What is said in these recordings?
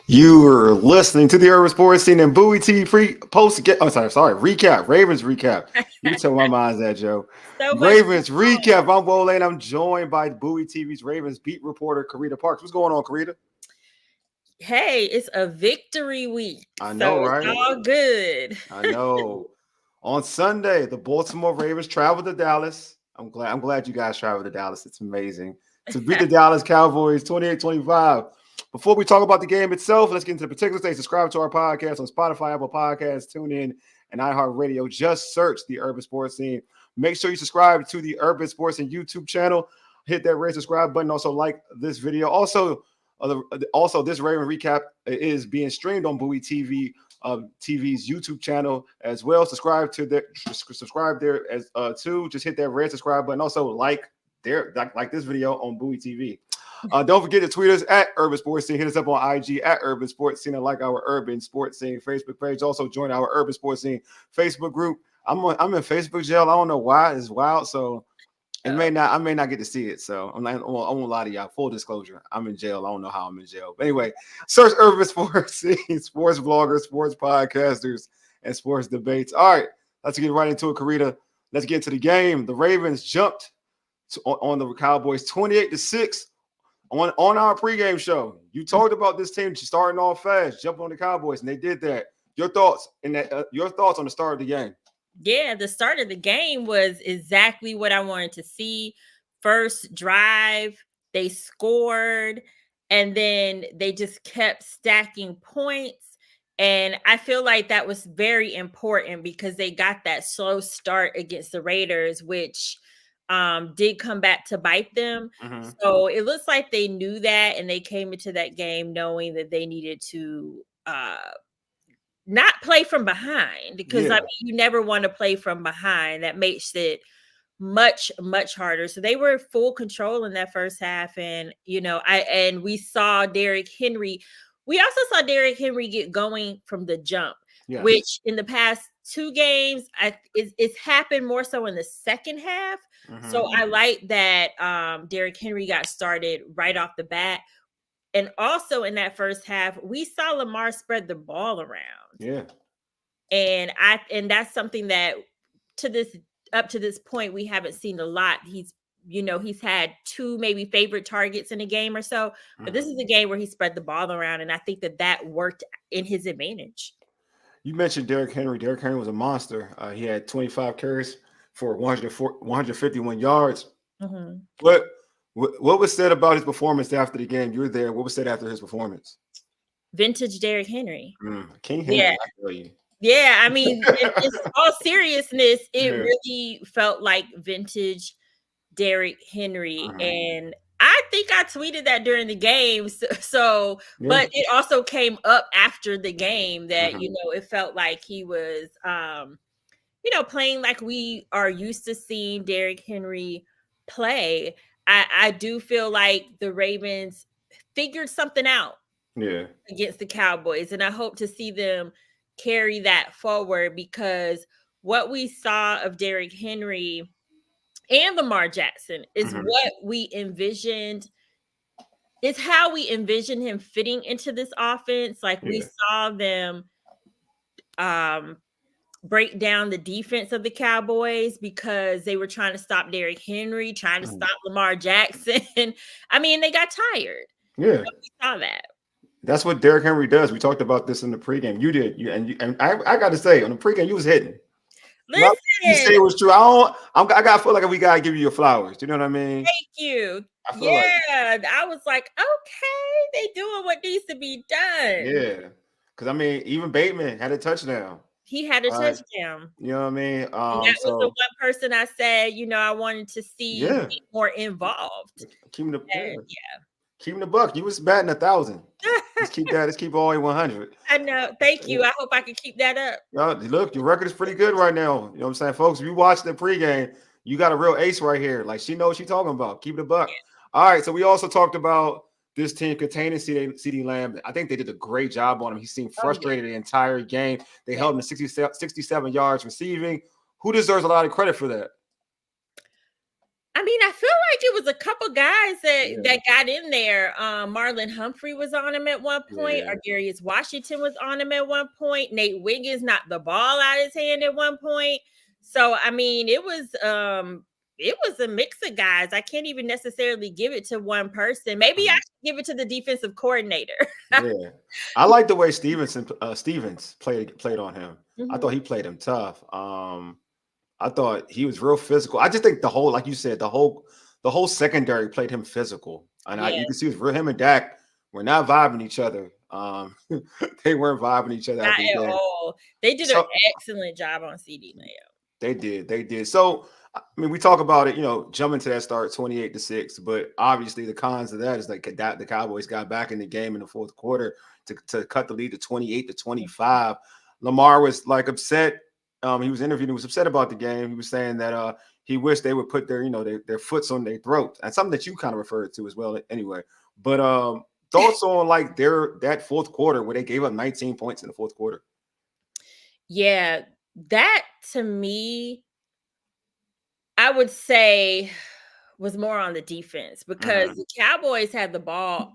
You are listening to the Urban Sports Scene and Bowie TV recap. Ravens recap. You can tell my mind's at, Joe. So much Ravens going on. recap. I'm Wole and I'm joined by Bowie TV's Ravens beat reporter Carita Parks. What's going on, Carita? Hey, it's a victory week, I so know, it's right? all good. I know. On Sunday, the Baltimore Ravens traveled to Dallas. I'm glad you guys traveled to Dallas. It's amazing. To beat the Dallas Cowboys 28-25. Before we talk about the game itself, let's get into the particulars. Stay subscribe to our podcast on Spotify, Apple Podcasts, TuneIn, and iHeartRadio. Just search the Urban Sports Scene. Make sure you subscribe to the Urban Sports and YouTube channel. Hit that red subscribe button. Also, like this video. Also, this Raven recap is being streamed on Bowie TV. TV's YouTube channel as well. Subscribe there as too. Just hit that red subscribe button. Also like this video on Bowie TV. Don't forget to tweet us at Urban Sports Scene. Hit us up on IG at Urban Sports Scene and like our Urban Sports Scene Facebook page. Also join our Urban Sports Scene Facebook group. I'm in Facebook jail. I don't know why. It's wild. So I may not get to see it. So I won't lie to y'all. Full disclosure, I'm in jail. I don't know how I'm in jail. But anyway, search Urban Sports Scene, sports bloggers, sports podcasters, and sports debates. All right, let's get right into it, Carita. Let's get to the game. The Ravens jumped on the Cowboys 28-6 on our pregame show. You talked about this team starting off fast, jumping on the Cowboys, and they did that. Your thoughts on the start of the game? Yeah, the start of the game was exactly what I wanted to see. First drive, they scored, and then they just kept stacking points. And I feel like that was very important because they got that slow start against the Raiders, which did come back to bite them. Mm-hmm. So it looks like they knew that, and they came into that game knowing that they needed to not play from behind, because I mean, you never want to play from behind. That makes it much harder. So they were full control in that first half, and we saw Derrick Henry. We also saw Derrick Henry get going from the jump, which in the past two games, it's happened more so in the second half. Mm-hmm. So I like that Derrick Henry got started right off the bat. And also in that first half, we saw Lamar spread the ball around. Yeah. And that's something that up to this point, we haven't seen a lot. He's had two maybe favorite targets in a game or so, but this is a game where he spread the ball around, and I think that worked in his advantage. You mentioned Derrick Henry. Derrick Henry was a monster. He had 25 carries for 151 yards. Mm-hmm. What was said about his performance after the game? You were there. What was said after his performance? Vintage Derrick Henry. King Henry, yeah. I tell you. Yeah, I mean, in all seriousness, it really felt like vintage Derrick Henry. And I think I tweeted that during the game. So but it also came up after the game that, it felt like he was, playing like we are used to seeing Derrick Henry play. I do feel like the Ravens figured something out against the Cowboys, and I hope to see them carry that forward, because what we saw of Derrick Henry and Lamar Jackson is what we envisioned, is how we envisioned him fitting into this offense. Like we saw them break down the defense of the Cowboys because they were trying to stop Derrick Henry, trying to stop Lamar Jackson. I mean, they got tired. Yeah. So we saw that. That's what Derrick Henry does. We talked about this in the pregame. You did. And I got to say, on the pregame, you was hitting. Listen. You say it was true. I got to feel like we got to give you your flowers. Do you know what I mean? Thank you. I was like, okay, they doing what needs to be done. Yeah. Because, I mean, even Bateman had a touchdown. He had a touchdown. You know what I mean? That was the one person I said, I wanted to see get more involved. Keeping the buck. You was batting 1,000. Let's keep all 100. I know. Thank you. I hope I can keep that up. Look, your record is pretty good right now. You know what I'm saying, folks? If you watch the pregame, you got a real ace right here. Like, she knows what she's talking about. Keep the buck. Yeah. All right. So we also talked about this team containing CeeDee Lamb. I think they did a great job on him. He seemed frustrated the entire game. They held him to 67 yards receiving. Who deserves a lot of credit for that? I mean, I feel like it was a couple guys that Yeah. that got in there. Marlon Humphrey was on him at one point. Yeah. Darius Washington was on him at one point. Nate Wiggins knocked the ball out of his hand at one point. So I mean, it was a mix of guys. I can't even necessarily give it to one person. Maybe I should give it to the defensive coordinator. Yeah, I like the way Stevens played on him. I thought Mhm. he played him tough. I thought he was real physical. I just think the whole, like you said, the whole secondary played him physical, and Yeah, you can see him and Dak were not vibing each other. They weren't vibing each other not after the at game. all. They did an So excellent job on CD Lamb. they did. So I mean, we talk about it, jumping to that start 28-6, but obviously the cons of that is like that the Cowboys got back in the game in the fourth quarter to cut the lead to 28-25. Lamar was like upset. He was interviewed. He was upset about the game. He was saying that he wished they would put their foots on their throat, and something that you kind of referred to as well. Anyway, but thoughts on like that fourth quarter where they gave up 19 points in the fourth quarter. Yeah, that to me, I would say was more on the defense because the Cowboys had the ball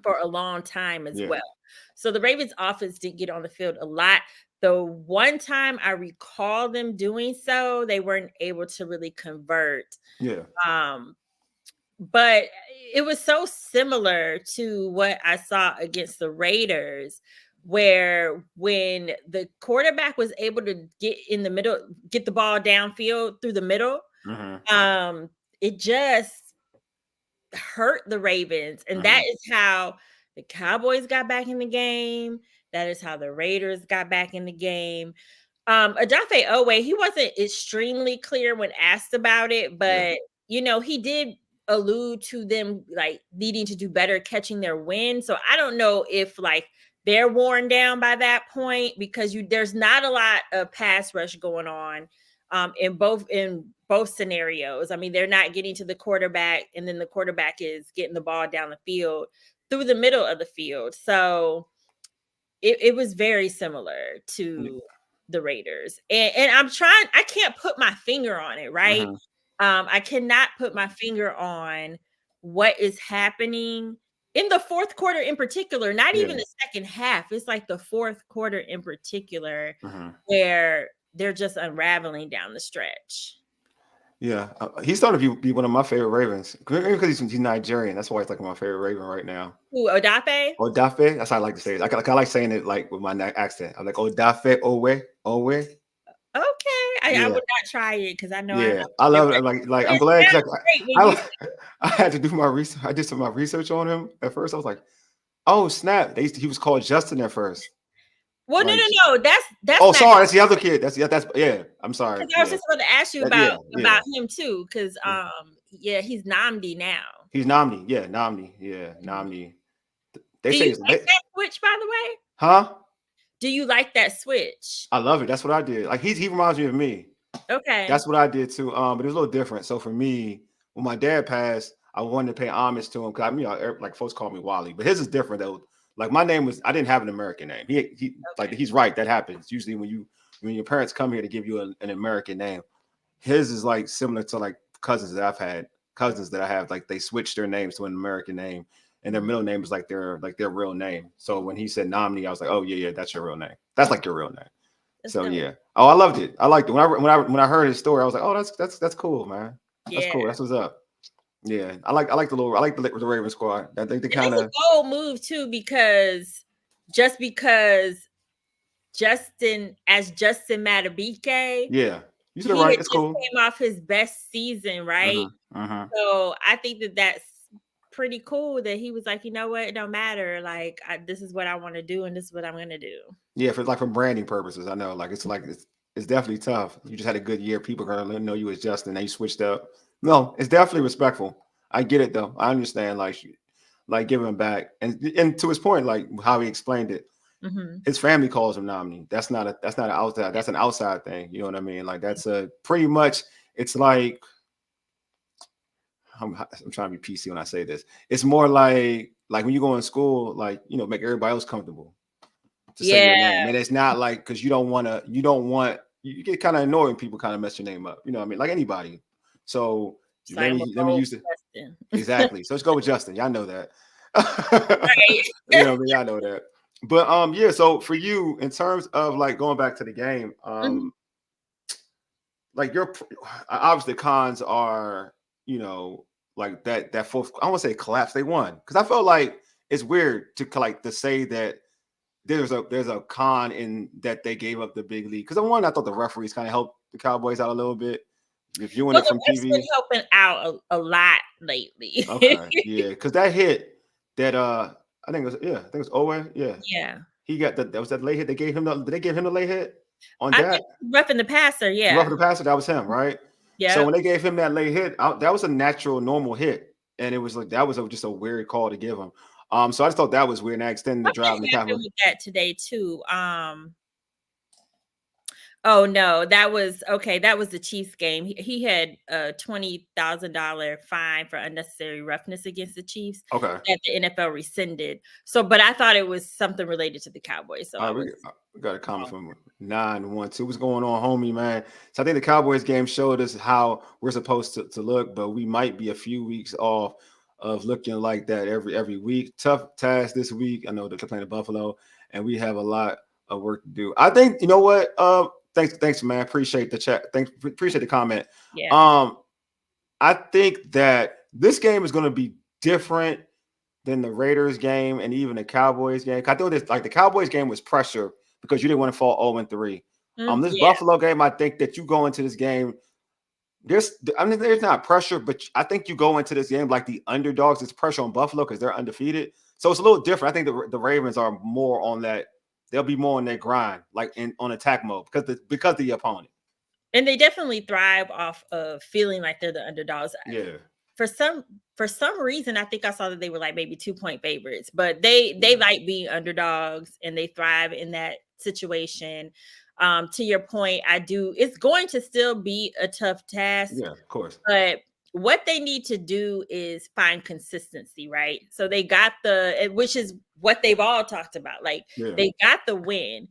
for a long time as Yeah. well. So the Ravens offense didn't get on the field a lot. The one time I recall them doing so, they weren't able to really convert. Yeah. But it was so similar to what I saw against the Raiders, where when the quarterback was able to get in the middle, get the ball downfield through the middle, it just hurt the Ravens. And that is how the Cowboys got back in the game. That is how the Raiders got back in the game. Odafe Owe, he wasn't extremely clear when asked about it, but he did allude to them like needing to do better catching their wind. So I don't know if like they're worn down by that point because there's not a lot of pass rush going on in both scenarios. I mean, they're not getting to the quarterback, and then the quarterback is getting the ball down the field through the middle of the field. So it was very similar to the Raiders. And I can't put my finger on it, right? I cannot put my finger on what is happening in the fourth quarter in particular, not even the second half. It's like the fourth quarter in particular where they're just unraveling down the stretch. Yeah, he's starting to be one of my favorite Ravens because he's Nigerian. That's why he's like my favorite Raven right now. Who, Odafe? Odafe. That's how I like to say it. I like saying it like with my accent. I'm like Odafe Owe. Okay, I would not try it because I know I love it. Like I'm glad because I had to do my research. I did some of my research on him at first. I was like, oh snap! He was called Justin at first. Well, like, no. That's oh, sorry. That's the other kid. That's I'm sorry. I was just going to ask you about him too, because he's Namdi now. He's Namdi. Yeah, Namdi. Yeah, Namdi. They Do say you like that switch, by the way? Huh? Do you like that switch? I love it. That's what I did. Like he reminds me of me. Okay. That's what I did too. But it was a little different. So for me, when my dad passed, I wanted to pay homage to him because like folks call me Wally, but his is different though. Like my name I didn't have an American name. Like he's right. That happens usually when your parents come here to give you an American name. His is like similar to like cousins that I have. Like they switched their names to an American name, and their middle name is like their real name. So when he said Nomini, I was like, oh yeah, that's your real name. That's like your real name. So yeah. Oh, I loved it. I liked it. When I heard his story, I was like, oh, that's cool, man. That's cool. That's what's up. Yeah, I like the Raven squad. I think they kind of a bold move too because Justin Madubuike. Yeah, you said it right. It's cool. Came off his best season, right? So I think that's pretty cool that he was like, you know what, it don't matter. Like this is what I want to do, and this is what I'm gonna do. Yeah, for branding purposes, I know. Like it's definitely tough. You just had a good year. People are gonna know you as Justin. Now you switched up. No, it's definitely respectful. I get it though. I understand. Like giving back, and to his point, like how he explained it. His family calls him Nomini. That's not an outside. That's an outside thing. You know what I mean? Like that's pretty much. It's like I'm trying to be PC when I say this. It's more like when you go in school, like make everybody else comfortable to say your name, and it's not like because you get kind of annoyed when people kind of mess your name up. You know what I mean? Like anybody. So let me use it. Justin. Exactly. So let's go with Justin. Y'all know that. Right. You know what I mean? Y'all know that. But yeah, so for you, in terms of like going back to the game, Mhm. like obviously cons are, you know, like that fourth, I don't want to say collapse, they won. Because I felt like it's weird to say that there's a con in that they gave up the big lead. Because I thought the referees kind of helped the Cowboys out a little bit. Viewing Well, it the from ref's been TV. helping out a lot lately. Okay, yeah, because that hit that I think it was Owen. Yeah, Yeah. he got that was that late hit. They gave him did they give him the late hit on I Dak? think roughing the passer, The rough yeah. the passer, that was him, right? So Yep. when they gave him that late hit, that was a natural, normal hit, and it was like that was just a weird call to give him. So I just thought that was weird, and I extended the drive in the Something Cowboys. happened with that today too. Oh no, that was the Chiefs game. He had a $20,000 fine for unnecessary roughness against the Chiefs Okay, that the NFL rescinded. So, but I thought it was something related to the Cowboys. So I all right, was we got a comment wrong. from 912. What's going on, homie, man? So I think the Cowboys game showed us how we're supposed to look, but we might be a few weeks off of looking like that every week. Tough task this week. I know they're playing Buffalo, and we have a lot of work to do. I think you know what. Thanks, man. Appreciate the chat. Appreciate the comment. Yeah. I think that this game is going to be different than the Raiders game and even the Cowboys game. I think this like the Cowboys game was pressure because you didn't want to fall 0-3. This Yeah. Buffalo game, I think that you go into this game. There's not pressure, but I think you go into this game like the underdogs. It's pressure on Buffalo because they're undefeated. So it's a little different. I think the Ravens are more on that. They'll be more on their grind, like on attack mode because the opponent. And they definitely thrive off of feeling like they're the underdogs. Yeah. For some reason, I think I saw that they were like maybe 2-point favorites, but they like being underdogs and they thrive in that situation. To your point, it's going to still be a tough task, Yeah, of course. but what they need to do is find consistency, right? So they got which is what they've all talked about. Like Yeah. they got the win.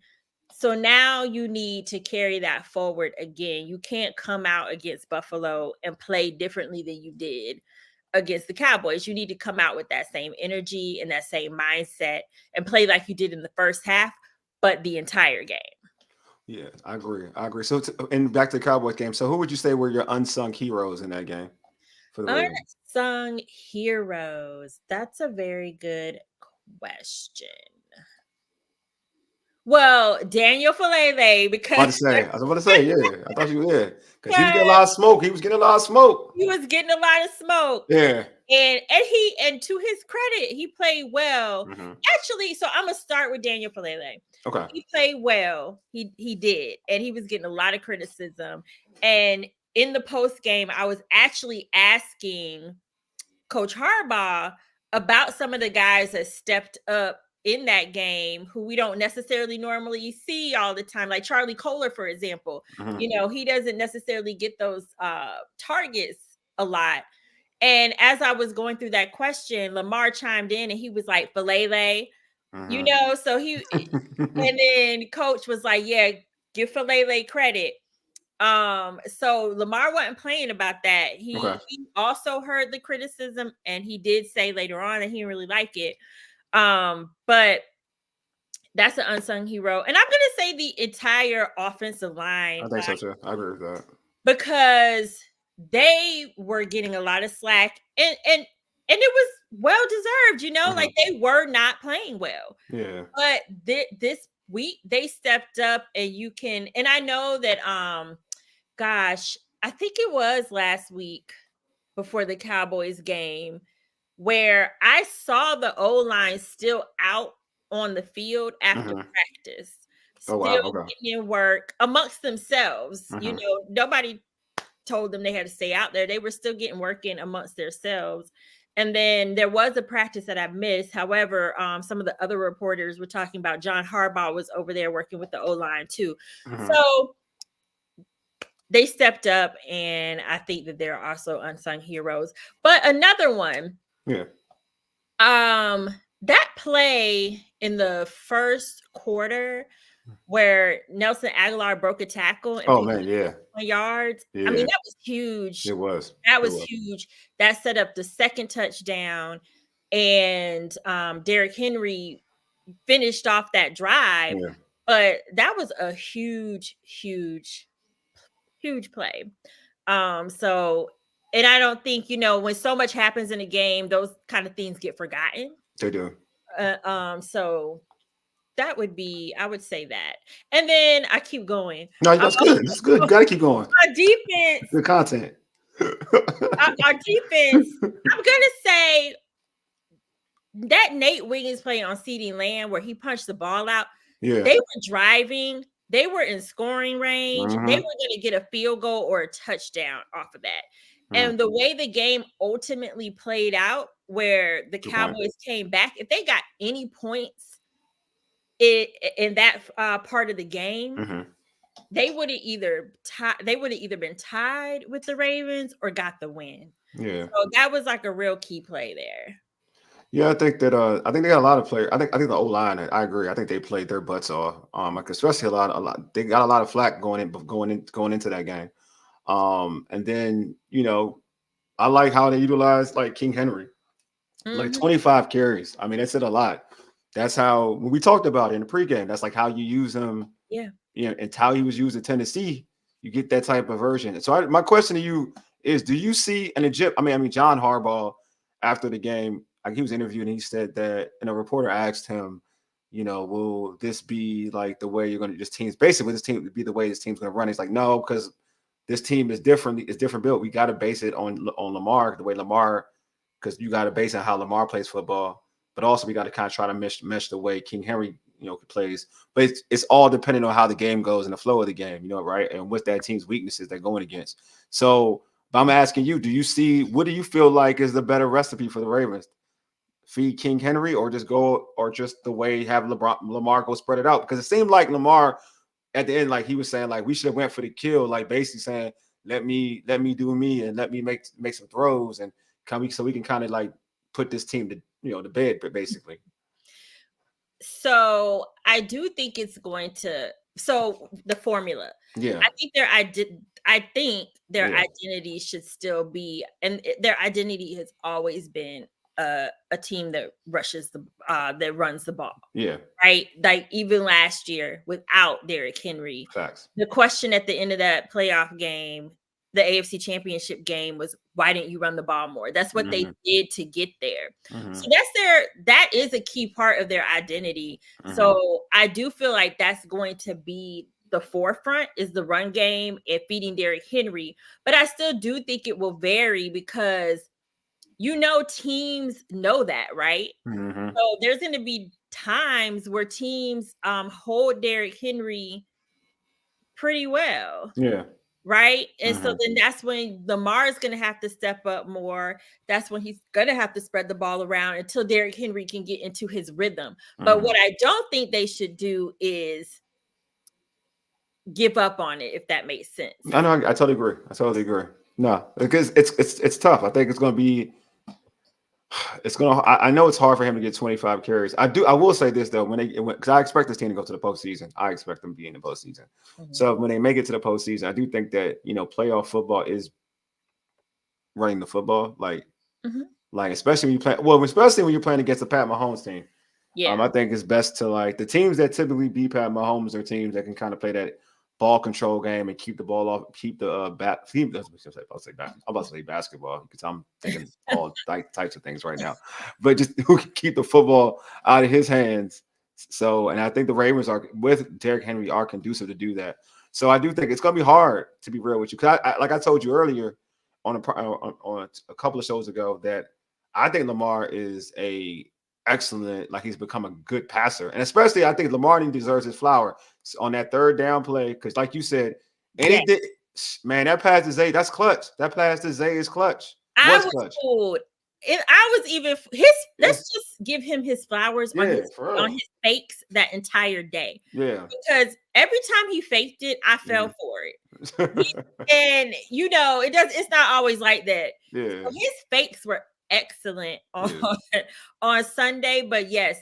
So now you need to carry that forward again. You can't come out against Buffalo and play differently than you did against the Cowboys. You need to come out with that same energy and that same mindset and play like you did in the first half, but the entire game. Yeah, I agree. So, and back to the Cowboys game. So, who would you say were your unsung heroes in that game for the Ravens? Unsung heroes. That's a very good question. Well, Daniel Falele, because I was about to say, yeah. I thought you were there because he was getting a lot of smoke. He was getting a lot of smoke. he was getting a lot of smoke. Yeah. And to his credit, he played well. Mm-hmm. Actually, so I'm gonna start with Daniel Falele. Okay. He played well. He did, and he was getting a lot of criticism. And in the post game, I was actually asking Coach Harbaugh about some of the guys that stepped up in that game who we don't necessarily normally see all the time, like Charlie Kohler, for example. Mm-hmm. He doesn't necessarily get those targets a lot. And as I was going through that question, Lamar chimed in and he was like, Falele, Mm-hmm. so and then coach was like, yeah, give Falele credit. So Lamar wasn't playing about that. He also heard the criticism and he did say later on that he didn't really like it. But that's an unsung hero. And I'm gonna say the entire offensive line. I think so too. I agree with that. Because they were getting a lot of slack and it was well deserved, like they were not playing well. Yeah. But this week they stepped up and I know that gosh, I think it was last week before the Cowboys game where I saw the O-line still out on the field after practice, still getting in work amongst themselves. Nobody told them they had to stay out there. They were still getting work in amongst themselves. And then there was a practice that I missed. However, some of the other reporters were talking about John Harbaugh was over there working with the O-line too. So they stepped up, and I think that they're also unsung heroes. But another one, that play in the first quarter where Nelson Aguilar broke a tackle and Oh man, yeah, yards. yeah. I mean, that was huge. It was. That was huge. That set up the second touchdown, and Derrick Henry finished off that drive. Yeah. But that was a huge, huge, huge play. So, and I don't think, when so much happens in a game, those kind of things get forgotten. They do. So that would be, I would say that. And then I keep going. No, that's good. That's good. You gotta keep going. Our defense. Good content. Our defense, I'm gonna say that Nate Wiggins play on CeeDee Lamb where he punched the ball out. Yeah. They were driving. They were in scoring range. They were going to get a field goal or a touchdown off of that. And the way the game ultimately played out, where the Cowboys came back, if they got any points in that part of the game, they would have either been tied with the Ravens or got the win. Yeah. So that was like a real key play there. Yeah, I think that I think they got a lot of players. I think the O-line, I agree. I think they played their butts off. Like especially a lot. They got a lot of flack going into that game. And then I like how they utilized like King Henry, like 25 carries. I mean, they said a lot. That's how when we talked about it in the pregame. That's like how you use him. Yeah. And how he was used in Tennessee. You get that type of version. So my question to you is: do you see an Egypt? I mean, John Harbaugh after the game. Like he was interviewed and he said that, and a reporter asked him, will this be like the way you're going to this team be the way this team's going to run? He's like, no, because this team is different. It's different built. We got to base it on Lamar, the way Lamar, because you got to base it on how Lamar plays football, but also we got to kind of try to mesh the way King Henry, plays. But it's all dependent on how the game goes and the flow of the game, right? And what that team's weaknesses they're going against. So, but I'm asking you, what do you feel like is the better recipe for the Ravens? Feed King Henry or just the way have Lamar go spread it out? Because it seemed like Lamar at the end, like he was saying, like we should have went for the kill, like basically saying, let me do me and let me make some throws and so we can kind of like put this team to bed, but basically. So I do think it's going to. So the formula, yeah, I think their identity should still be, and their identity has always been a team that that runs the ball. Yeah. Right. Like even last year without Derrick Henry. Facts. The question at the end of that playoff game, the AFC Championship game, was why didn't you run the ball more? That's what they did to get there. So that is a key part of their identity. So I do feel like that's going to be the forefront, is the run game and feeding Derrick Henry. But I still do think it will vary because teams know that, right? So there's going to be times where teams hold Derrick Henry pretty well. Yeah. Right. And so then that's when Lamar is going to have to step up more. That's when he's going to have to spread the ball around until Derrick Henry can get into his rhythm. But what I don't think they should do is give up on it, if that makes sense. I know. I totally agree. No, because it's tough. I think it's going to be. I know it's hard for him to get 25 carries. I will say this though, because I expect this team to go to the postseason. I expect them to be in the postseason. So when they make it to the postseason, I do think that playoff football is running the football, like especially when you're playing against a Pat Mahomes team. Yeah, I think it's best to like the teams that typically beat Pat Mahomes are teams that can kind of play that ball control game and keep the ball off, keep the I'm about to say basketball because I'm thinking all types of things right now, but just who can keep the football out of his hands. So, and I think the Ravens with Derrick Henry are conducive to do that. So I do think it's going to be hard, to be real with you, because like I told you earlier on a couple of shows ago that I think Lamar is excellent, like he's become a good passer, and especially I think Lamar deserves his flower on that third down play because, like you said, man, that pass to Zay, that's clutch. That pass to Zay is clutch. I was told, and I was even let's just give him his flowers on his fakes that entire day. Yeah, because every time he faked it, I fell for it, and it's not always like that. Yeah, so his fakes were excellent on Sunday. But yes,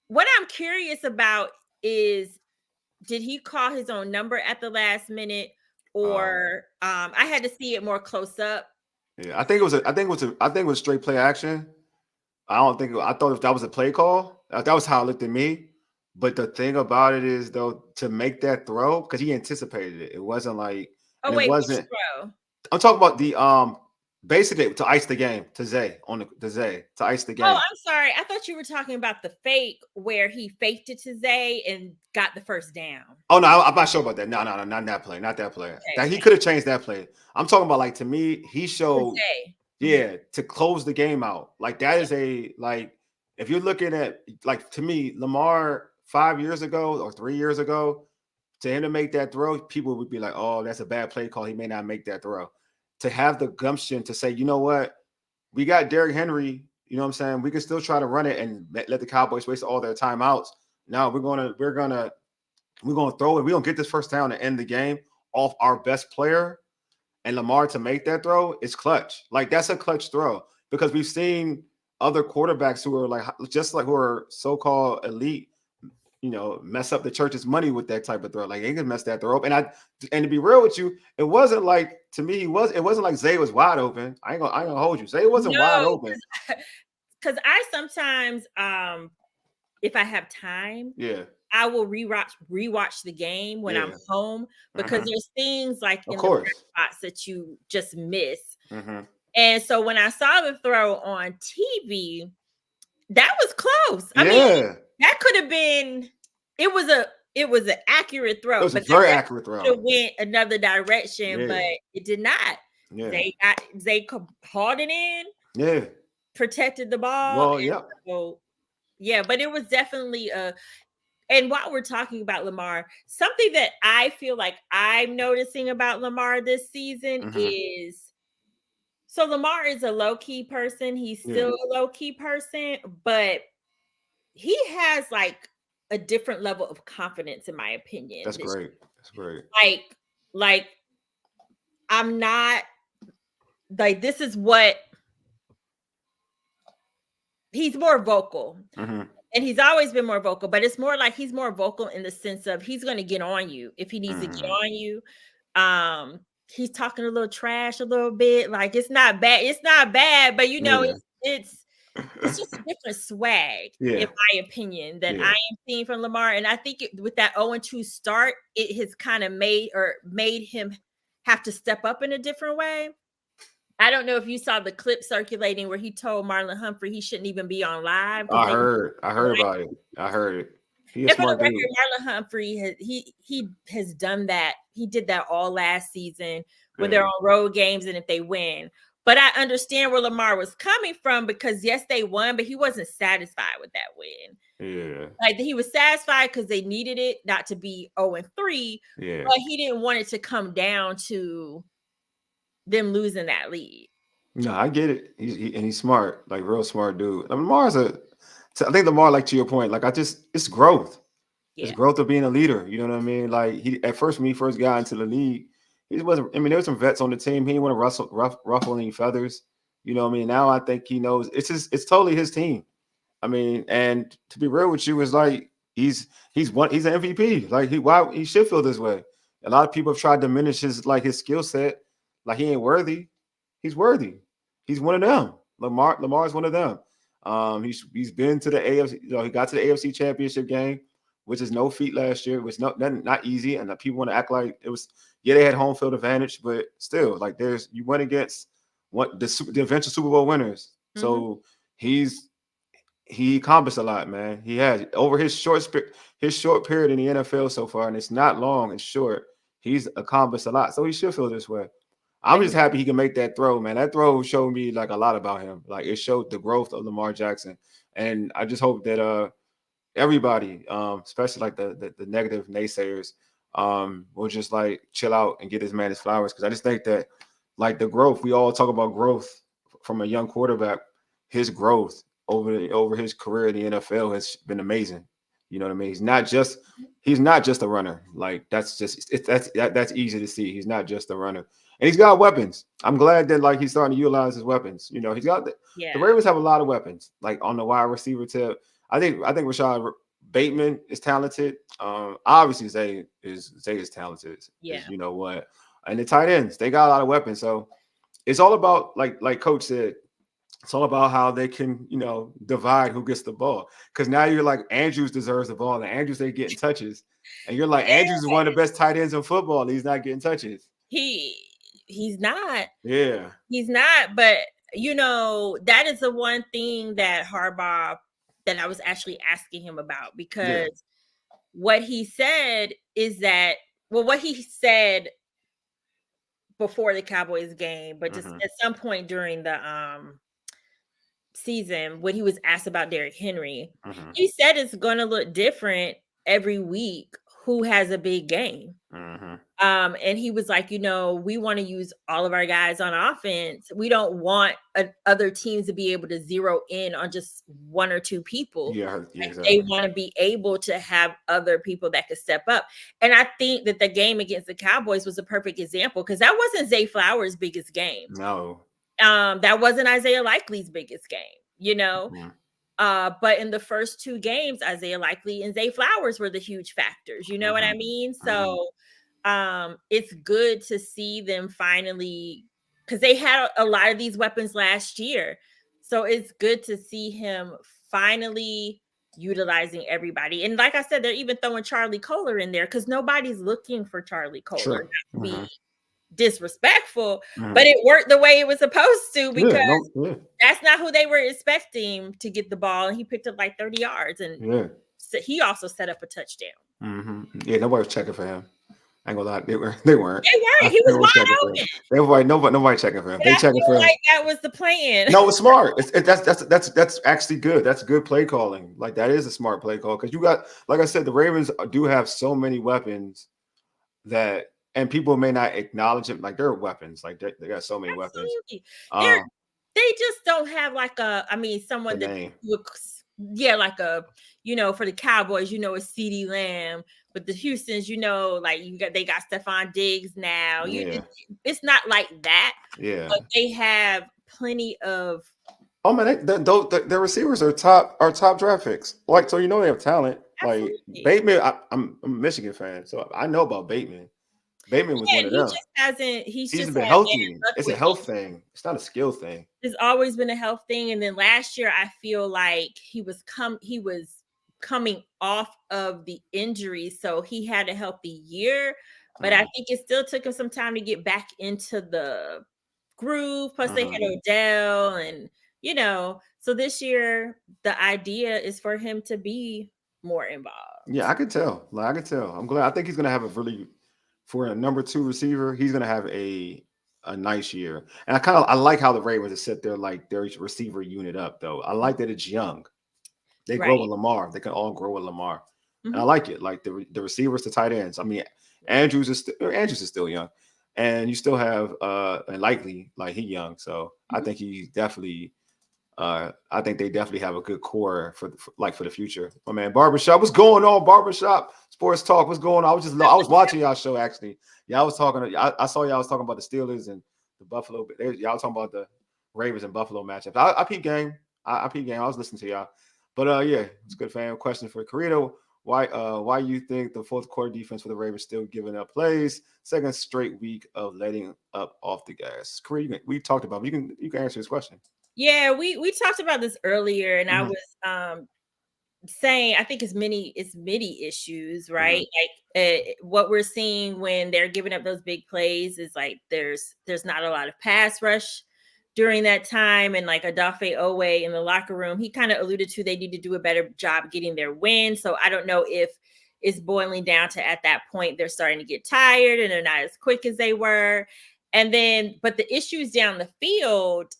what I'm curious about is, did he call his own number at the last minute, or I had to see it more close up. Yeah, I think it was straight play action. I thought if that was a play call, that was how it looked at me. But the thing about it is, though, to make that throw, because he anticipated it. It wasn't like, Oh and it wait, which wasn't. throw? I'm talking about the basically to ice the game to Zay to ice the Oh, game. I'm sorry. I thought you were talking about the fake where he faked it to Zay and got the first down. Oh no, I'm not sure about that. No, not that play. Not that play. Okay, That he could have changed that play. I'm talking about, like, to me, he showed, Zay. yeah, to close the game out. Like, that is if you're looking at, like, to me, Lamar 5 years ago or 3 years ago, to him to make that throw, people would be like, oh, that's a bad play call. He may not make that throw. To have the gumption to say, you know what, we got Derrick Henry, you know what I'm saying? We can still try to run it and let the Cowboys waste all their timeouts. Now we're gonna throw it. We're gonna get this first down and end the game off our best player. And Lamar to make that throw is clutch. Like, that's a clutch throw, because we've seen other quarterbacks who are who are so-called elite, mess up the church's money with that type of throw. Like, they can mess that throw up. And to be real with you, it wasn't like, to me, it wasn't like Zay was wide open. I ain't gonna hold you. Zay wasn't wide open. Because I sometimes, if I have time, yeah, I will rewatch the game when I'm home, because there's things like in the spots that you just miss. And so when I saw the throw on TV, that was close. I mean, that could have been. It was an accurate throw. It was a very accurate throw. It went another direction, but it did not. Yeah. They hauled it in. Yeah. Protected the ball. Well, yeah. So, yeah, but it was definitely and while we're talking about Lamar, something that I feel like I'm noticing about Lamar this season is, so Lamar is a low-key person. He's still a low-key person, but he has like a different level of confidence, in my opinion. That's great. That's great. Like I'm not like, this is what he's more vocal. And he's always been more vocal, but it's more like he's more vocal in the sense of he's going to get on you if he needs to get on you. He's talking a little trash a little bit. Like, it's not bad. It's not bad, but it's just a different swag, in my opinion, that I am seeing from Lamar. And I think with that 0-2 start, it has kind of made him have to step up in a different way. I don't know if you saw the clip circulating where he told Marlon Humphrey he shouldn't even be on live. I heard about it. I heard it. And for the record, Marlon Humphrey he has done that. He did that all last season when they're on road games and if they win. But I understand where Lamar was coming from, because yes, they won, but he wasn't satisfied with that win. Yeah. Like, he was satisfied because they needed it not to be 0-3. Yeah. But he didn't want it to come down to them losing that lead. No, I get it. He's smart, like real smart dude. I mean, I think Lamar, like, to your point, like, it's growth. Yeah. It's growth of being a leader. You know what I mean? Like, at first, when he first got into the league, he wasn't. I mean, there were some vets on the team. He didn't want to ruffle any feathers. You know what I mean? Now I think he knows it's totally his team. I mean, and to be real with you, is like he's an MVP. Like, he should feel this way. A lot of people have tried to diminish his skill set. Like, he ain't worthy. He's worthy. He's one of them. Lamar's one of them. He's been to the AFC. He got to the AFC Championship game, which is no feat last year. It was not easy, and people want to act like it was. Yeah, they had home field advantage, but still, like, you went against the eventual Super Bowl winners. So he accomplished a lot, man. He has, over his short period in the NFL so far, and it's not long, it's short. He's accomplished a lot, so he should feel this way. I'm just happy he can make that throw, man. That throw showed me like a lot about him. Like, it showed the growth of Lamar Jackson, and I just hope that everybody, especially like the negative naysayers, will just like chill out and get this man his flowers, because I just think that, like, the growth, we all talk about growth from a young quarterback. His growth over his career in the NFL has been amazing. You know what I mean? He's not just a runner. Like, that's easy to see. He's not just a runner. And he's got weapons. I'm glad that, like, he's starting to utilize his weapons. You know, he's got the Ravens have a lot of weapons, like on the wide receiver tip. I think Rashad Bateman is talented. Obviously Zay is talented. Yeah. You know what? And the tight ends, they got a lot of weapons. So it's all about like Coach said, it's all about how they can, divide who gets the ball. Because now you're like Andrews deserves the ball, and Andrews ain't getting touches. And you're like, Andrews is one of the best tight ends in football. And he's not getting touches. He's not. Yeah. He's not. But that is the one thing that Harbaugh that I was actually asking him about, because what he said is that, what he said before the Cowboys game, but just at some point during the season, when he was asked about Derrick Henry, he said it's going to look different every week who has a big game. And he was like, we want to use all of our guys on offense. We don't want other teams to be able to zero in on just one or two people. Yeah, exactly. They want to be able to have other people that could step up. And I think that the game against the Cowboys was a perfect example, because that wasn't Zay Flowers' biggest game. No. That wasn't Isaiah Likely's biggest game, but in the first two games, Isaiah Likely and Zay Flowers were the huge factors. You know what I mean? So it's good to see them finally, because they had a lot of these weapons last year. So it's good to see him finally utilizing everybody. And like I said, they're even throwing Charlie Kohler in there, because nobody's looking for Charlie Kohler. Sure. Not to be disrespectful, but it worked the way it was supposed to, because that's not who they were expecting to get the ball. And he picked up like 30 yards. And so he also set up a touchdown. Yeah, nobody was checking for him. I ain't gonna lie, they weren't. They weren't. He was wide open. Nobody checking for him. They checking for him. Like that was the plan. No, it's smart. That's actually good. That's good play calling. Like, that is a smart play call, because you got, like I said, the Ravens do have so many weapons that, and people may not acknowledge it. Like, they're weapons. Like, they got so many weapons. They just don't have like someone that looks, like a, for the Cowboys, it's CeeDee Lamb. But the Houstons, like they got Stephon Diggs now. It's not like that. Yeah. But they have plenty of. Oh man, their receivers are top draft picks. Like, so they have talent. Absolutely. Like Bateman, I'm a Michigan fan, so I know about Bateman. Bateman was one of them. He's just been healthy. It's a health thing. It's not a skill thing. It's always been a health thing. And then last year, I feel like he was coming off of the injury, so he had a healthy year. But I think it still took him some time to get back into the groove. Plus, they had Odell, and so this year the idea is for him to be more involved. Yeah, I could tell. I'm glad. I think he's gonna have for a number 2 receiver, he's gonna have a nice year. And I like how the Ravens have set their receiver unit up, though. I like that it's young. They grow with Lamar. They can all grow with Lamar. And I like it. Like the receivers, the tight ends. I mean, Andrews is still young, and you still have and Likely, like, he young. So I think he definitely. I think they definitely have a good core for the future. My man, Barbershop, what's going on? Barbershop Sports Talk, what's going on? I was watching y'all show, actually. Yeah, I was talking. I saw y'all was talking about the Steelers and the Buffalo. Y'all talking about the Ravens and Buffalo matchup. I peep game. I peep game. I was listening to y'all. But it's a good fan question for Carita. Why you think the fourth quarter defense for the Ravens still giving up plays? Second straight week of letting up off the gas. Carita, we talked about it. You can answer this question. Yeah, we talked about this earlier, and I was saying I think it's many issues, right? Like what we're seeing when they're giving up those big plays is like there's not a lot of pass rush during that time. And like Odafe Owe in the locker room, he kind of alluded to they need to do a better job getting their win. So I don't know if it's boiling down to, at that point, they're starting to get tired and they're not as quick as they were. And then, but the issues down the field,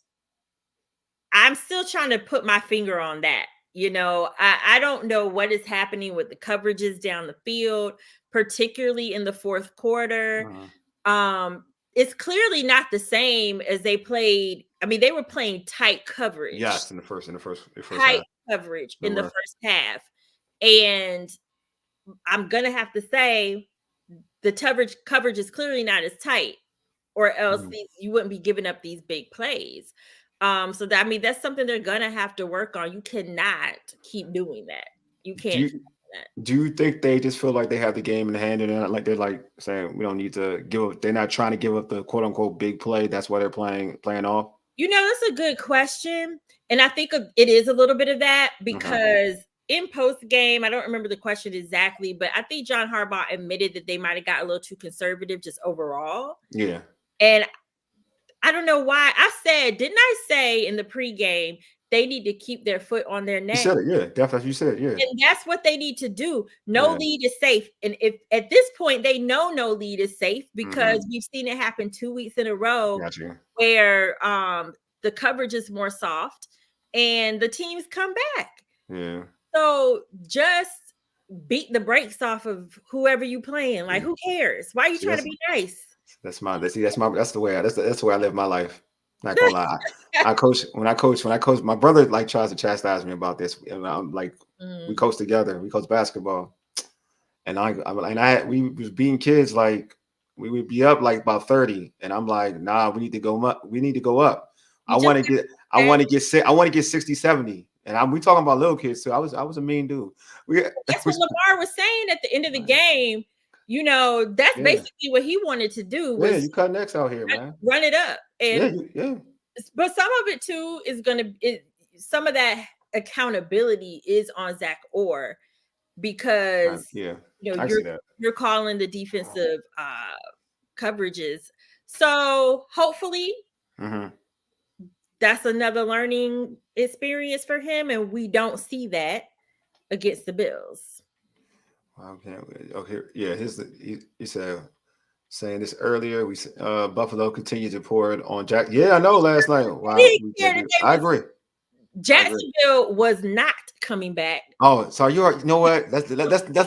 I'm still trying to put my finger on that. I don't know what is happening with the coverages down the field, particularly in the fourth quarter. It's clearly not the same as they played. I mean, they were playing tight coverage. Yes, in the first tight coverage in the first half. And I'm going to have to say the coverage is clearly not as tight, or else you wouldn't be giving up these big plays. So that's something they're going to have to work on. You cannot keep doing that. You can't. Do you think they just feel like they have the game in hand and like they're like saying we don't need to give up? They're not trying to give up the quote unquote big play. That's why they're playing off. That's a good question, and I think it is a little bit of that because in post game, I don't remember the question exactly, but I think John Harbaugh admitted that they might have got a little too conservative just overall. Yeah, and I don't know why. Didn't I say in the pregame they need to keep their foot on their neck? you said it. Yeah, definitely. You said it. Yeah, and that's what they need to do. No lead is safe. And if at this point they know no lead is safe because we've seen it happen 2 weeks in a row where the coverage is more soft and the teams come back. Yeah. So just beat the brakes off of whoever you playing. Like, who cares? Why are you trying to be nice? That's the way I live my life. Not gonna lie. When I coach, my brother like tries to chastise me about this. And I'm like, we coach together. We coach basketball. And we was being kids, like we would be up like about 30. And I'm like, nah, we need to go up. We need to go up. I want to get 60, 70. And we talking about little kids too. I was a mean dude. That's what Lamar was saying at the end of the game. That's basically what he wanted to do. Was you cut necks out here, man. Run it up. And but some of it too is some of that accountability is on Zach Orr because you're calling the defensive coverages. So hopefully that's another learning experience for him, and we don't see that against the Bills. He said saying this earlier. Buffalo continued to pour it on Jack. Yeah, I know. Last night, wow, I agree. Jacksonville was not coming back. Oh, so you know what? Let's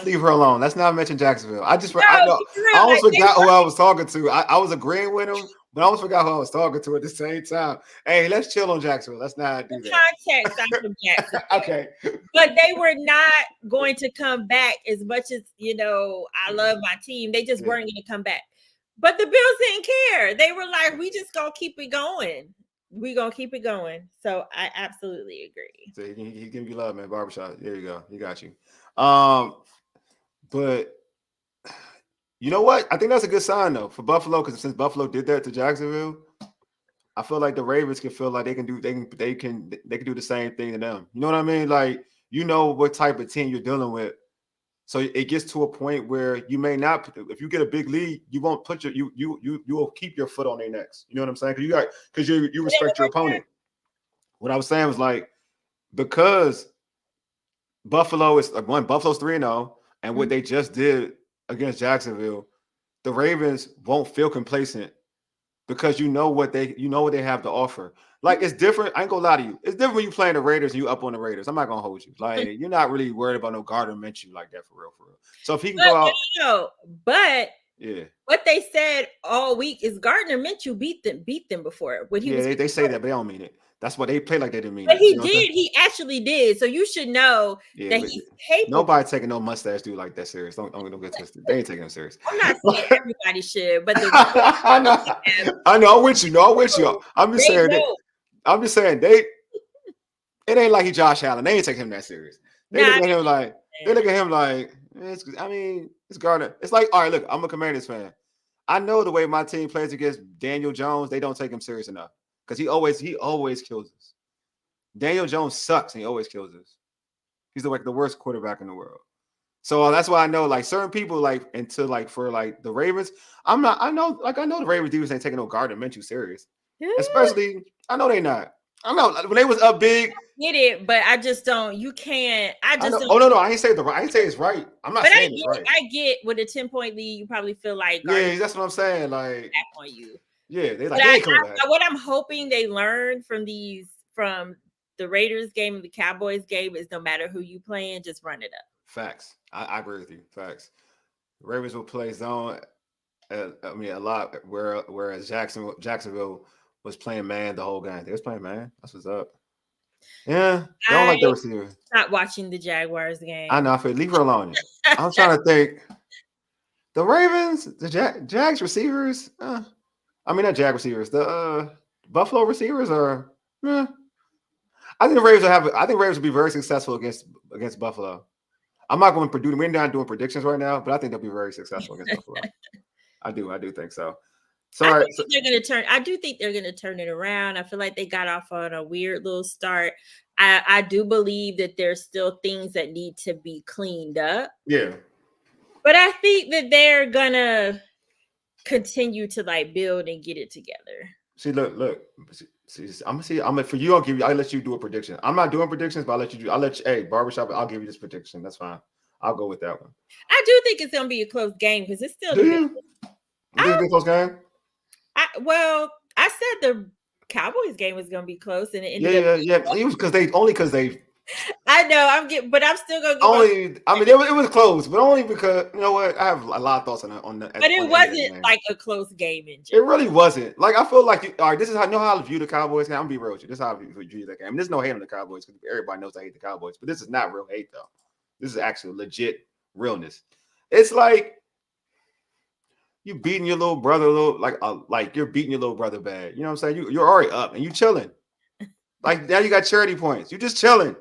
leave her alone. Let's not mention Jacksonville. I almost forgot who I was talking to. I was agreeing with him, but I almost forgot who I was talking to at the same time. Hey, let's chill on Jacksonville. Let's not do that. Context out from Jacksonville. Okay. But they were not going to come back as much as, I love my team. They just weren't going to come back. But the Bills didn't care. They were like, we just going to keep it going. We're going to keep it going. So I absolutely agree. So he give you love, man. Barbershop. There you go. He got you. But you know what? I think that's a good sign, though, for Buffalo, because since Buffalo did that to Jacksonville, I feel like the Ravens can feel like they can do the same thing to them. You know what I mean? Like, what type of team you're dealing with. So it gets to a point where you may not, if you get a big lead, you won't put you will keep your foot on their necks. You know what I'm saying? Because you respect your opponent. What I was saying was like, because Buffalo's 3-0, and what they just did against Jacksonville, the Ravens won't feel complacent because you know what they have to offer. Like, it's different. I ain't gonna lie to you. It's different when you playing the Raiders and you up on the Raiders. I'm not gonna hold you. Like, you're not really worried about no Gardner Minshew like that for real. So if he can go out, but what they said all week is Gardner Minshew beat them before. They say that, but they don't mean it. That's why they play like they didn't mean it. But he did. He actually did. So you should know that he's capable. Nobody taking no mustache dude like that serious. Don't get twisted. They ain't taking him serious. I'm not saying everybody should, but I know. I'm with you. No, I'm with you. I'm just saying it ain't like he Josh Allen. They ain't taking him that serious. They look at him like it's Gardner. It's like, all right, look, I'm a Commanders fan. I know the way my team plays against Daniel Jones, they don't take him serious enough. Because he always kills us. Daniel Jones sucks and he always kills us. He's the worst quarterback in the world. So that's why I know, like, certain people, like, for like the Ravens, I know the Ravens defense ain't taking no Gardner Minshew serious. Especially, I know they not. I know when they was up big. Get it, but I just don't. You can't. I just don't. Oh no, I ain't say it's right. I'm not saying it's right. I get with a 10-point lead, you probably feel like that's what I'm saying. Like, back on you. Yeah, they what I'm hoping they learn from the Raiders game and the Cowboys game is no matter who you playing, just run it up. Facts. I agree with you. Facts. The Ravens will play zone. A lot. Whereas Jacksonville was playing man the whole game. They was playing man. That's what's up. Yeah, they don't like the receiver. Not watching the Jaguars game. I know. I feel leave her alone. I'm trying to think. The Ravens, the Jags receivers. Not Jag receivers. The Buffalo receivers are. I think the Ravens will be very successful against Buffalo. I'm not going to produce. We're not doing predictions right now, but I think they'll be very successful against Buffalo. I do think so. So, I think they're going to turn. I do think they're going to turn it around. I feel like they got off on a weird little start. I do believe that there's still things that need to be cleaned up. Yeah, but I think that they're gonna continue to like build and get it together. See, look. See, I'm gonna for you. I'll let you do a prediction. I'm not doing predictions, but I'll let you do. Hey, barbershop. I'll give you this prediction. That's fine. I'll go with that one. I do think it's gonna be a close game because it's still. Do you? You think it's a close game? I said the Cowboys game was gonna be close, and it ended up. It was because they. I know but I'm still gonna get it was close, but only because you know what, I have a lot of thoughts on the. But it wasn't like a close game in general. It really wasn't. Like I feel like all right. This is how I view the Cowboys. I'm gonna be real with you. This is how I view that game. And there's no hate on the Cowboys because everybody knows I hate the Cowboys, but this is not real hate though. This is actually legit realness. It's like you beating your little brother, like you're beating your little brother bad. You know what I'm saying? You're already up and you chilling. Like now you got charity points. You just chilling.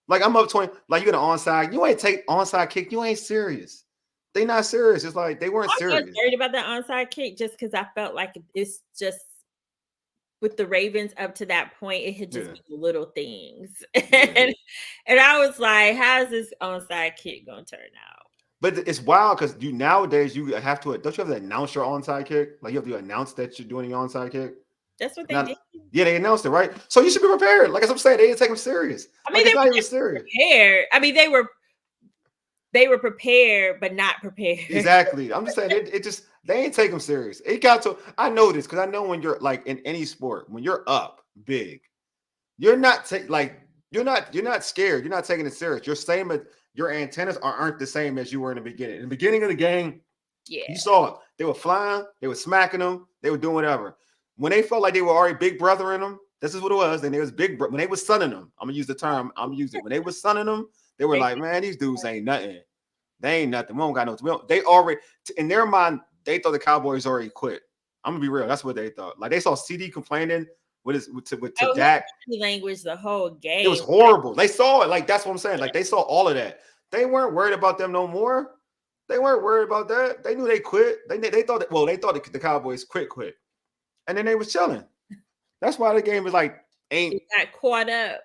Like I'm up 20. Like you got an onside. You ain't take onside kick. You ain't serious. They not serious. It's like they weren't serious. I was worried about that onside kick just because I felt like it's just with the Ravens up to that point, it had just been little things, and I was like, "How's this onside kick gonna turn out?" But it's wild because nowadays you have to don't you have to announce your onside kick? Like you have to announce that you're doing your onside kick. That's what they did. Yeah, they announced it, right? So you should be prepared. Like as I'm saying, they didn't take them serious. I mean, it's not even serious. Prepared. I mean, they were prepared, but not prepared. Exactly. I'm just saying they ain't take them serious. It got to. I know this because I know when you're like in any sport, when you're up big, you're not you're not scared. You're not taking it serious. Your antennas aren't the same as you were in the beginning. In the beginning of the game, you saw it. They were flying. They were smacking them. They were doing whatever. When they felt like they were already big brother in them, this is what it was. Then there was when they were sunning them. I'm gonna use the term. I'm gonna use it. When they were sunning them, they were like, man, these dudes ain't nothing. They ain't nothing. We don't got no. They already in their mind, they thought the Cowboys already quit. I'm gonna be real. That's what they thought. Like they saw CD complaining with Dak language the whole game. It was horrible. They saw it. Like that's what I'm saying. Like they saw all of that. They weren't worried about them no more. They weren't worried about that. They knew they quit. They thought that. Well, they thought the Cowboys quit. And then they was chilling. That's why the game was like ain't got caught up.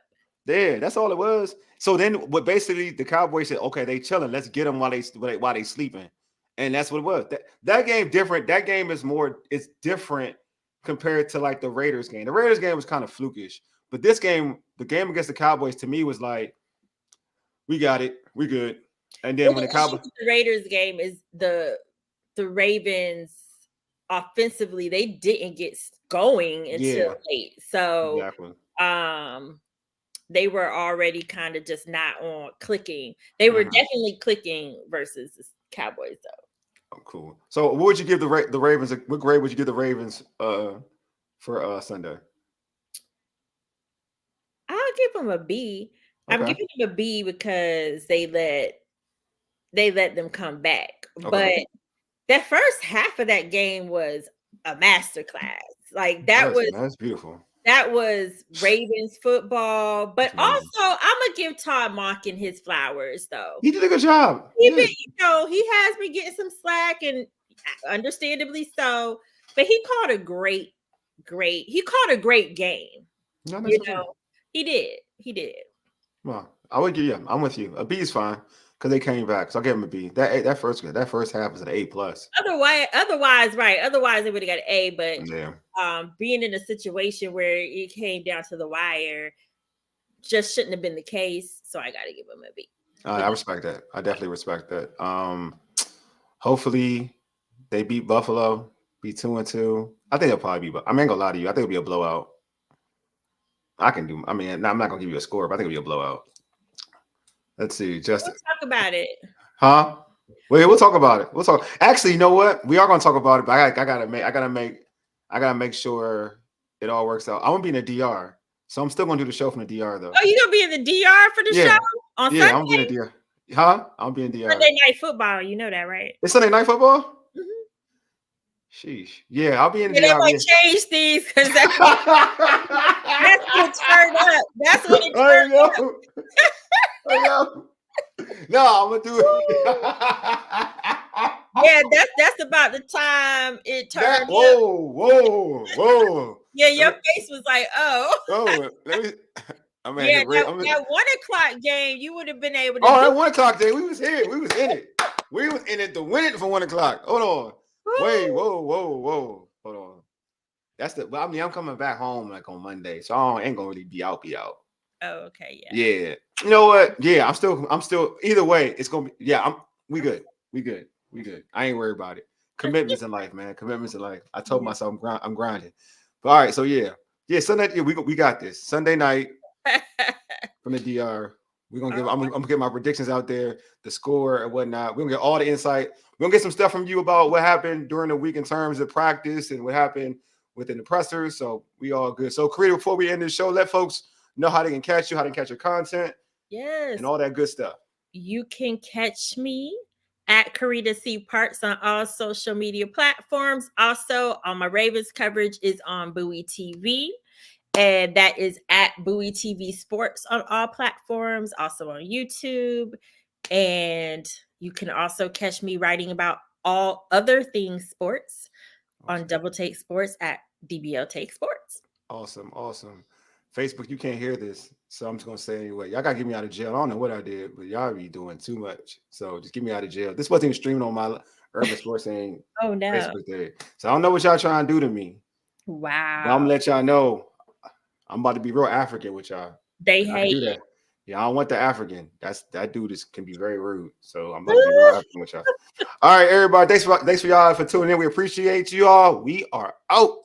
Yeah, that's all it was. So then, what basically the Cowboys said, okay, they chilling. Let's get them while they sleeping, and that's what it was. That game different. That game it's different compared to like the Raiders game. The Raiders game was kind of flukish, but this game, the game against the Cowboys, to me was like, we got it, we good. And then when the Raiders game is the Ravens. Offensively, they didn't get going until late. So they were already kind of just not on clicking. They were definitely clicking versus the Cowboys, though. Oh, cool. So what would you give the Ravens? What grade would you give the Ravens for Sunday? I'll give them a B. Okay. I'm giving them a B because they let them come back. Okay. But that first half of that game was a masterclass. Like that's beautiful. That was Ravens football. But also, I'm gonna give Todd Monken his flowers, though. He did a good job. He has been getting some slack, and understandably so. But he called a great game. No, he did. Well, I would give you. I'm with you. A B is fine. Because they came back, so I gave them a B. That first half was an A+. Otherwise, they would have got an A. But being in a situation where it came down to the wire just shouldn't have been the case. So I got to give them a B. I respect that. I definitely respect that. Hopefully they beat Buffalo, be 2-2. I think they'll probably be. I ain't gonna lie to you. I think it'll be a blowout. I'm not gonna give you a score, but I think it'll be a blowout. Let's see, Justin. We'll talk about it. Huh? Wait, we'll talk about it. We'll talk. Actually, you know what? We are gonna talk about it, but I gotta make sure it all works out. I'm gonna be in the DR, so I'm still gonna do the show from the DR though. Oh, you gonna be in the DR for the show on Sunday? Yeah, I'm gonna be in the DR. Huh? I'm being DR. Sunday night football. You know that, right? It's Sunday night football. Mm-hmm. Sheesh. Yeah, I'll be in the DR. They might change these because that's what turned up. That's what it turned up. No, I'm gonna do it. Yeah, that's about the time it turned. Whoa. Yeah, your face was like, oh. Oh, let me. I'm gonna Yeah, get ready. that 1:00 game, you would have been able to. Oh, that 1:00 day, we was here. We was in it. We was in it to win it for 1:00. Hold on. Wait, whoa. Hold on. That's the. I mean, I'm coming back home like on Monday, so I ain't gonna really be out. Oh, okay, yeah. Yeah. You know what? Yeah, I'm still. Either way, it's gonna be. Yeah, we good. I ain't worried about it. Commitments in life, man. Commitments in life. I told myself I'm grinding. But all right, so yeah. Sunday. Yeah, we got this. Sunday night from the DR. We're gonna give. I'm gonna get my predictions out there, the score and whatnot. We're gonna get all the insight. We're gonna get some stuff from you about what happened during the week in terms of practice and what happened within the pressers. So we all good. So, Carita, before we end the show, let folks know how they can catch you, how they can catch your content, and all that good stuff. You can catch me at Carita C. Parks on all social media platforms. Also, all my Ravens coverage is on Bowie TV. And that is at Bowie TV Sports on all platforms, also on YouTube. And you can also catch me writing about all other things sports on Double Take Sports at DBL Take Sports. Awesome. Facebook, you can't hear this, so I'm just gonna say anyway. Y'all gotta get me out of jail. I don't know what I did, but y'all be doing too much. So just get me out of jail. This wasn't even streaming on my Urban Sports saying Facebook there. So I don't know what y'all trying to do to me. Wow. But I'm gonna let y'all know I'm about to be real African with y'all. They hate do that. Yeah, I don't want the African. That dude can be very rude. So I'm about to be real African with y'all. All right, everybody. Thanks for y'all for tuning in. We appreciate you all. We are out.